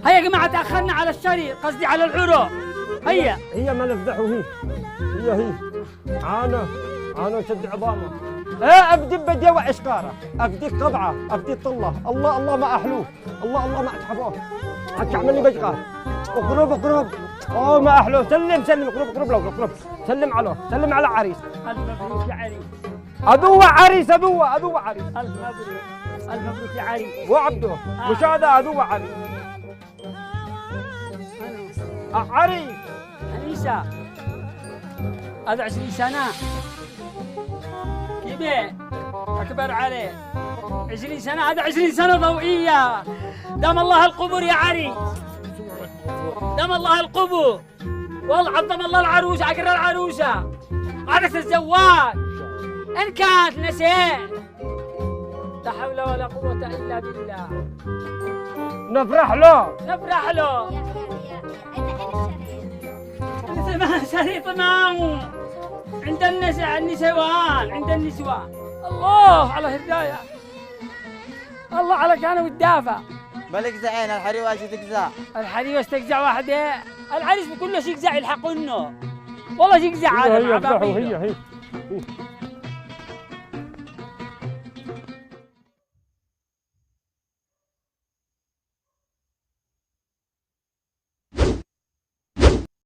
هيا يا جماعه تاخرنا على الشريط، قصدي على العروض. هيا هي ما نفضحوا هي عانوا شد عظامه. ابدي بديوع اشقاره، ابدي قضعه، ابدي طله، الله ما احلوه، الله ما اتحبوه. تعمل لي بشقار. اقرب. اوه ما احلوه. سلم اقرب له. سلم على عريس. الف مبروك يا عريس. ابوه عريس. الف مبروك يا عريس. وعبده وش هذا؟ ابوه عريس. عريس أنيسة هذا 20 سنة كبير أكبر عليه 20 سنة. هذا 20 سنة ضوئية. دام الله القبور يا عريس، دام الله القبور، والله عظم الله العروسة. أقرأ العروسة عرس الزواج إن كانت نسيت. لا حول ولا قوة إلا بالله. نفرح له. شريط معه عند النسوان. الله على هدايا، الله على كانوا الدافع. ملك زعين الحريوة تجزع. الحريوة تجزع واحدة. العريس بكل شيء يجزع يلحقونه. والله يجزع هذا مع باقي. هي